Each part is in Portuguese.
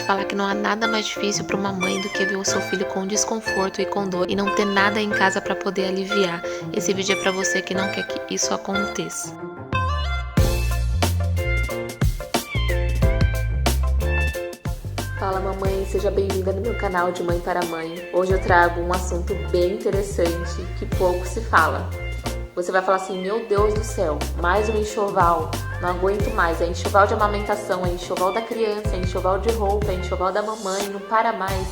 fala que não há nada mais difícil para uma mãe do que ver o seu filho com desconforto e com dor e não ter nada em casa para poder aliviar. Esse vídeo é para você que não quer que isso aconteça. Fala mamãe, seja bem-vinda no meu canal de Mãe para Mãe. Hoje eu trago um assunto bem interessante que pouco se fala. Você vai falar assim, meu Deus do céu, mais um enxoval, não aguento mais, é enxoval de amamentação, é enxoval da criança, é enxoval de roupa, é enxoval da mamãe, não para mais.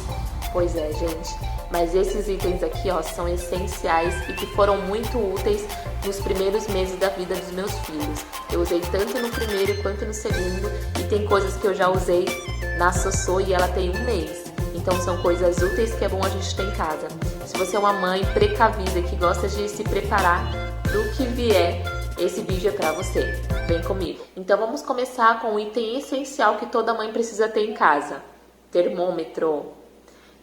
Pois é, gente, mas esses itens aqui, ó, são essenciais e que foram muito úteis nos primeiros meses da vida dos meus filhos. Eu usei tanto no primeiro quanto no segundo e tem coisas que eu já usei na Sossô e ela tem 1 mês. Então são coisas úteis que é bom a gente ter em casa. Se você é uma mãe precavida que gosta de se preparar do que vier, esse vídeo é pra você. Vem comigo. Então vamos começar com o item essencial que toda mãe precisa ter em casa. Termômetro.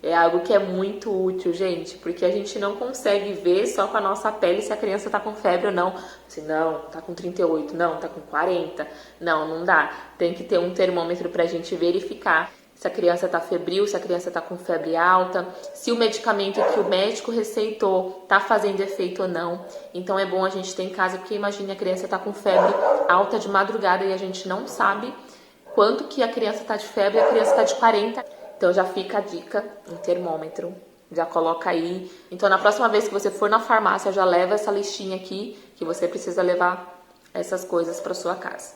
É algo que é muito útil, gente, porque a gente não consegue ver só com a nossa pele se a criança tá com febre ou não. Se não, tá com 38, não, tá com 40. Não, não dá. Tem que ter um termômetro pra gente verificar se a criança tá febril, se a criança tá com febre alta, se o medicamento que o médico receitou tá fazendo efeito ou não. Então é bom a gente ter em casa, porque imagine a criança tá com febre alta de madrugada e a gente não sabe quanto que a criança tá de febre e a criança tá de 40. Então já fica a dica, um termômetro, já coloca aí. Então na próxima vez que você for na farmácia, já leva essa listinha aqui, que você precisa levar essas coisas para sua casa.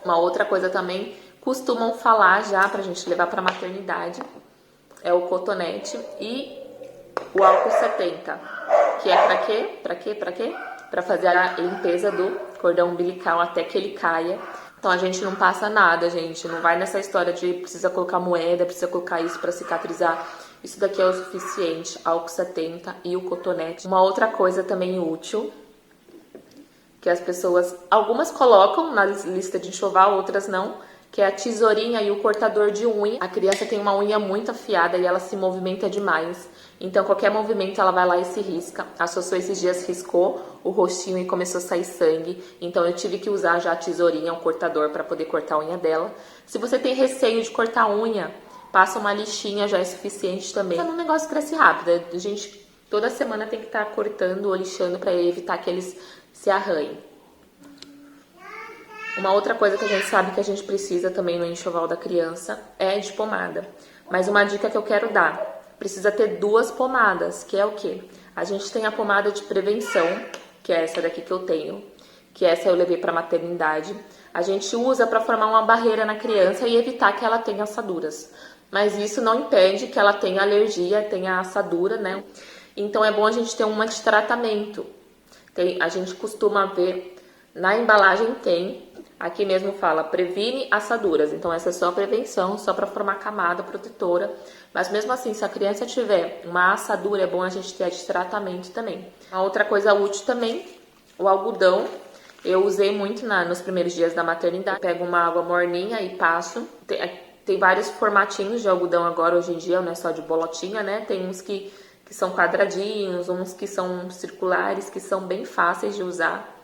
Uma outra coisa também, costumam falar já pra gente levar pra maternidade, é o cotonete e o álcool 70, que é pra quê? Pra quê? Pra fazer a limpeza do cordão umbilical até que ele caia. Então a gente não passa nada, gente, não vai nessa história de precisa colocar moeda, precisa colocar isso pra cicatrizar. Isso daqui é o suficiente, álcool 70 e o cotonete. Uma outra coisa também útil, que as pessoas, algumas colocam na lista de enxoval, outras não, que é a tesourinha e o cortador de unha. A criança tem uma unha muito afiada e ela se movimenta demais. Então, qualquer movimento, ela vai lá e se risca. A Sossô esses dias riscou o rostinho e começou a sair sangue. Então, eu tive que usar já a tesourinha, o cortador, para poder cortar a unha dela. Se você tem receio de cortar a unha, passa uma lixinha, já é suficiente também. Então, o negócio cresce rápido. A gente, toda semana, tem que estar cortando ou lixando para evitar que eles se arranhem. Uma outra coisa que a gente sabe que a gente precisa também no enxoval da criança é de pomada. Mas uma dica que eu quero dar, precisa ter 2 pomadas, que é o quê? A gente tem a pomada de prevenção, que é essa daqui que eu tenho, que essa eu levei para maternidade. A gente usa para formar uma barreira na criança e evitar que ela tenha assaduras. Mas isso não impede que ela tenha alergia, tenha assadura, né? Então é bom a gente ter uma de tratamento. A gente costuma ver, na embalagem tem, aqui mesmo fala, previne assaduras. Então essa é só a prevenção, só para formar camada protetora. Mas mesmo assim, se a criança tiver uma assadura, é bom a gente ter a de tratamento também. A outra coisa útil também, o algodão. Eu usei muito nos primeiros dias da maternidade. Pego uma água morninha e passo. Tem vários formatinhos de algodão agora, hoje em dia, não é só de bolotinha, né? Tem uns que são quadradinhos, uns que são circulares, que são bem fáceis de usar.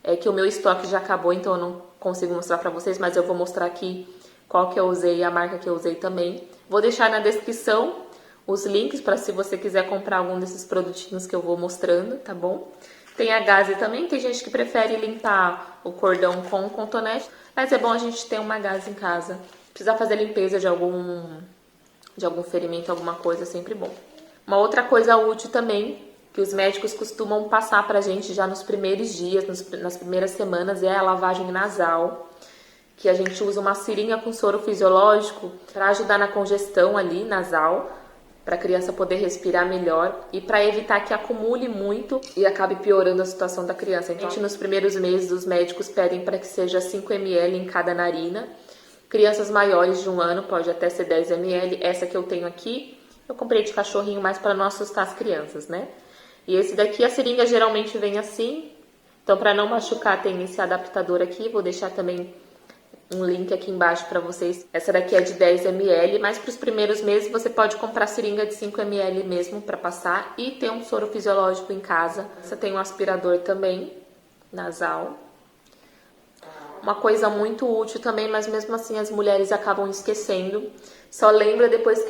É que o meu estoque já acabou, então eu não consigo mostrar pra vocês, mas eu vou mostrar aqui qual que eu usei e a marca que eu usei também. Vou deixar na descrição os links para se você quiser comprar algum desses produtinhos que eu vou mostrando, tá bom? Tem a gaze também, tem gente que prefere limpar o cordão com cotonete, mas é bom a gente ter uma gaze em casa. Precisar fazer limpeza de algum ferimento, alguma coisa, é sempre bom. Uma outra coisa útil também, que os médicos costumam passar pra gente já nos primeiros dias, nas primeiras semanas, é a lavagem nasal, que a gente usa uma seringa com soro fisiológico para ajudar na congestão ali nasal, para a criança poder respirar melhor e para evitar que acumule muito e acabe piorando a situação da criança. Então, nos primeiros meses, os médicos pedem para que seja 5 ml em cada narina. Crianças maiores de 1 ano pode até ser 10 ml. Essa que eu tenho aqui, eu comprei de cachorrinho mais para não assustar as crianças, né? E esse daqui, a seringa geralmente vem assim. Então, para não machucar, tem esse adaptador aqui. Vou deixar também um link aqui embaixo para vocês. Essa daqui é de 10 ml, mas para os primeiros meses você pode comprar seringa de 5 ml mesmo para passar e ter um soro fisiológico em casa. Você tem um aspirador também, nasal. uma coisa muito útil também, mas mesmo assim as mulheres acabam esquecendo. Só lembra depois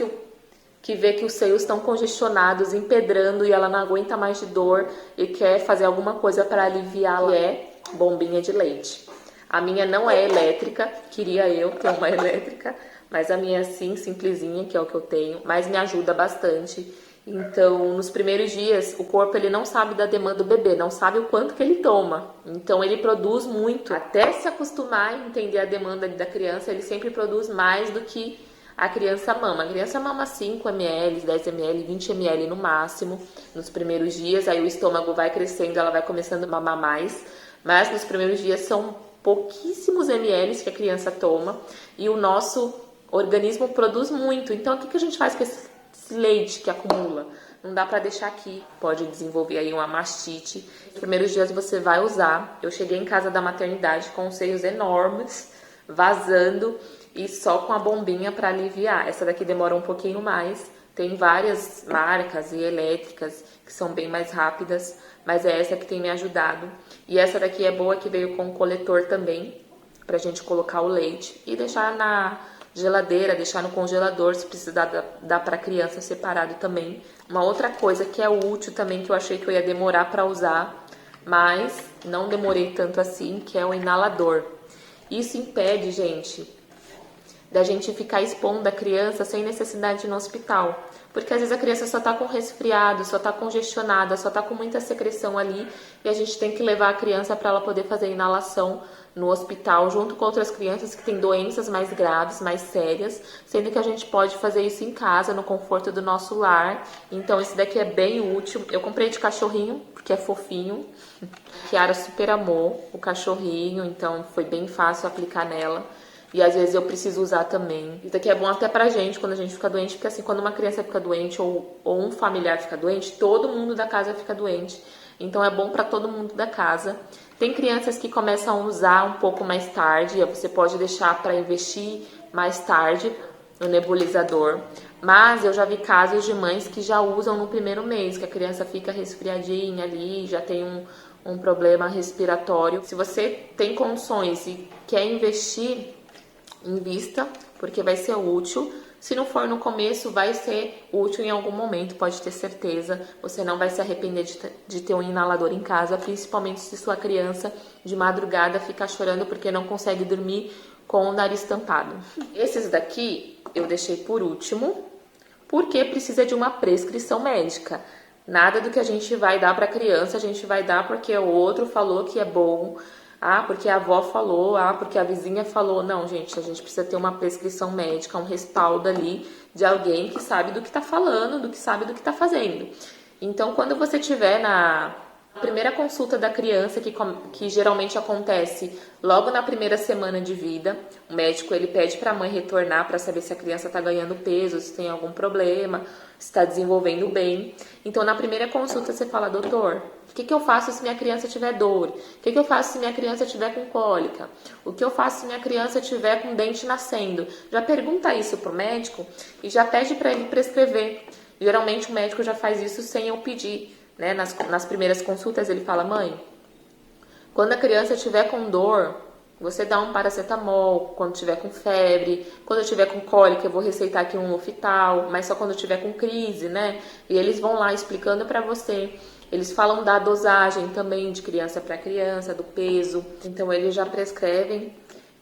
que vê que os seios estão congestionados, empedrando e ela não aguenta mais de dor e quer fazer alguma coisa para aliviá-la, que é bombinha de leite. A minha não é elétrica, queria eu ter uma elétrica, mas a minha é assim, simplesinha, que é o que eu tenho, mas me ajuda bastante. Então, nos primeiros dias, o corpo ele não sabe da demanda do bebê, não sabe o quanto que ele toma. Então, ele produz muito. Até se acostumar a entender a demanda da criança, ele sempre produz mais do que a criança mama. A criança mama 5 ml, 10 ml, 20 ml no máximo nos primeiros dias. Aí o estômago vai crescendo, ela vai começando a mamar mais. Mas nos primeiros dias são pouquíssimos ml que a criança toma. E o nosso organismo produz muito. Então, o que a gente faz com esse leite que acumula? Não dá pra deixar aqui, pode desenvolver aí uma mastite. Nos primeiros dias você vai usar. Eu cheguei em casa da maternidade com seios enormes, vazando e só com a bombinha para aliviar. Essa daqui demora um pouquinho mais. Tem várias marcas e elétricas que são bem mais rápidas, mas é essa que tem me ajudado. E essa daqui é boa, que veio com coletor também, pra gente colocar o leite e deixar na geladeira, deixar no congelador, se precisar dar para criança separado também. Uma outra coisa que é útil também, que eu achei que eu ia demorar para usar, mas não demorei tanto assim, que é o inalador. Isso impede, gente, da gente ficar expondo a criança sem necessidade de ir no hospital. Porque às vezes a criança só tá com resfriado, só tá congestionada, só tá com muita secreção ali, e a gente tem que levar a criança para ela poder fazer inalação no hospital, junto com outras crianças que têm doenças mais graves, mais sérias, sendo que a gente pode fazer isso em casa, no conforto do nosso lar. Então esse daqui é bem útil. Eu comprei de cachorrinho, porque é fofinho. Kiara super amou o cachorrinho, então foi bem fácil aplicar nela. E às vezes eu preciso usar também. Isso aqui é bom até pra gente, quando a gente fica doente, porque assim, quando uma criança fica doente ou um familiar fica doente, todo mundo da casa fica doente. Então é bom pra todo mundo da casa. Tem crianças que começam a usar um pouco mais tarde, você pode deixar para investir mais tarde no nebulizador. Mas eu já vi casos de mães que já usam no primeiro mês, que a criança fica resfriadinha ali, já tem um problema respiratório. Se você tem condições e quer investir, invista, porque vai ser útil. Se não for no começo, vai ser útil em algum momento, pode ter certeza. Você não vai se arrepender de ter um inalador em casa, principalmente se sua criança de madrugada fica chorando porque não consegue dormir com o nariz tampado. Esses daqui eu deixei por último, porque precisa de uma prescrição médica. Nada do que a gente vai dar para a criança, a gente vai dar porque o outro falou que é bom. Ah, porque a avó falou, porque a vizinha falou. Não, gente, a gente precisa ter uma prescrição médica, um respaldo ali de alguém que sabe do que tá falando, do que sabe do que tá fazendo. Então, quando você tiver na primeira consulta da criança, que geralmente acontece logo na primeira semana de vida, o médico ele pede para a mãe retornar para saber se a criança está ganhando peso, se tem algum problema, se está desenvolvendo bem. Então, na primeira consulta você fala: doutor, o que eu faço se minha criança tiver dor? O que eu faço se minha criança tiver com cólica? O que eu faço se minha criança tiver com dente nascendo? Já pergunta isso pro médico e já pede para ele prescrever. Geralmente o médico já faz isso sem eu pedir, né? Nas primeiras consultas ele fala: mãe, quando a criança tiver com dor, você dá um paracetamol. Quando tiver com febre, quando eu tiver com cólica, eu vou receitar aqui um Luftal, mas só quando eu tiver com crise, né? E eles vão lá explicando para você. Eles falam da dosagem também de criança para criança, do peso. Então eles já prescrevem.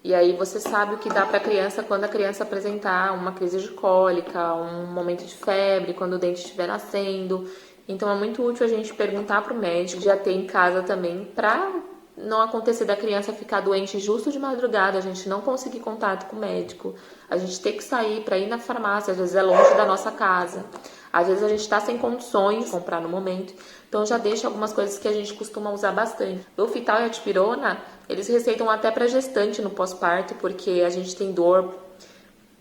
E aí você sabe o que dá para a criança quando a criança apresentar uma crise de cólica, um momento de febre, quando o dente estiver nascendo. Então é muito útil a gente perguntar para o médico, já ter em casa também, para não acontecer da criança ficar doente justo de madrugada, a gente não conseguir contato com o médico, a gente ter que sair para ir na farmácia, às vezes é longe da nossa casa, às vezes a gente está sem condições de comprar no momento, então já deixa algumas coisas que a gente costuma usar bastante. O Luftal e a dipirona, eles receitam até para gestante no pós-parto, porque a gente tem dor.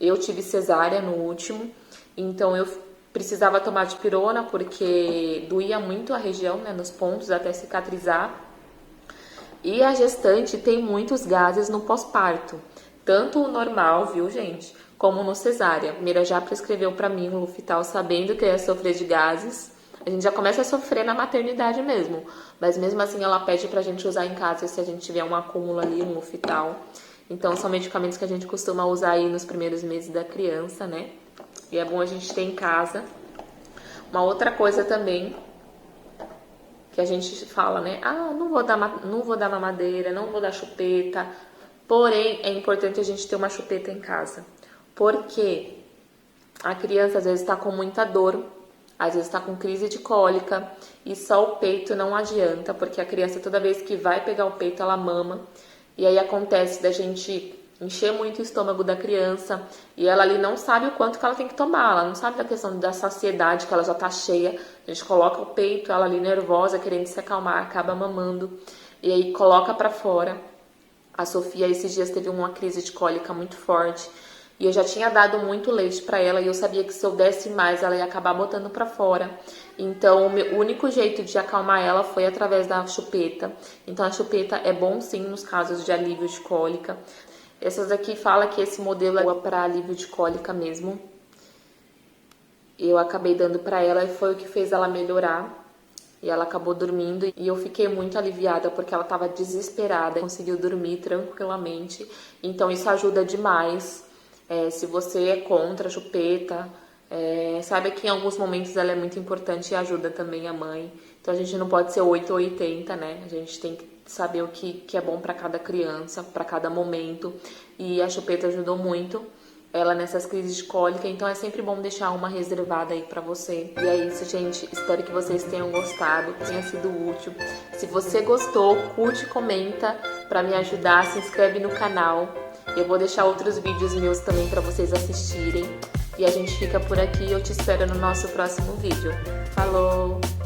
Eu tive cesárea no último, então eu precisava tomar dipirona porque doía muito a região, né, nos pontos até cicatrizar. E a gestante tem muitos gases no pós-parto, tanto o normal, viu, gente, como no cesárea. A Mira já prescreveu para mim o Luftal sabendo que eu ia sofrer de gases, a gente já começa a sofrer na maternidade mesmo. Mas mesmo assim ela pede pra gente usar em casa se a gente tiver um acúmulo ali, um Uftal. Então são medicamentos que a gente costuma usar aí nos primeiros meses da criança, né? E é bom a gente ter em casa. Uma outra coisa também que a gente fala, né? Ah, não vou dar mamadeira, não vou dar chupeta. Porém, é importante a gente ter uma chupeta em casa. Porque a criança às vezes está com muita dor, às vezes está com crise de cólica e só o peito não adianta, porque a criança toda vez que vai pegar o peito ela mama e aí acontece da gente encher muito o estômago da criança e ela ali não sabe o quanto que ela tem que tomar, ela não sabe da questão da saciedade, que ela já tá cheia, a gente coloca o peito, ela ali nervosa, querendo se acalmar, acaba mamando e aí coloca pra fora. A Sofia esses dias teve uma crise de cólica muito forte e eu já tinha dado muito leite pra ela e eu sabia que se eu desse mais ela ia acabar botando pra fora. Então o único jeito de acalmar ela foi através da chupeta. Então a chupeta é bom sim nos casos de alívio de cólica. Essas aqui fala que esse modelo é para alívio de cólica mesmo. Eu acabei dando pra ela e foi o que fez ela melhorar. E ela acabou dormindo e eu fiquei muito aliviada porque ela estava desesperada, conseguiu dormir tranquilamente. Então isso ajuda demais. Se você é contra a chupeta, saiba que em alguns momentos ela é muito importante e ajuda também a mãe. Então a gente não pode ser 8 ou 80, né? A gente tem que saber o que é bom para cada criança, para cada momento. E a chupeta ajudou muito ela nessas crises de cólica, então é sempre bom deixar uma reservada aí pra você. E é isso, gente. Espero que vocês tenham gostado, que tenha sido útil. Se você gostou, curte, comenta pra me ajudar, se inscreve no canal. Eu vou deixar outros vídeos meus também pra vocês assistirem. E a gente fica por aqui, eu te espero no nosso próximo vídeo. Falou!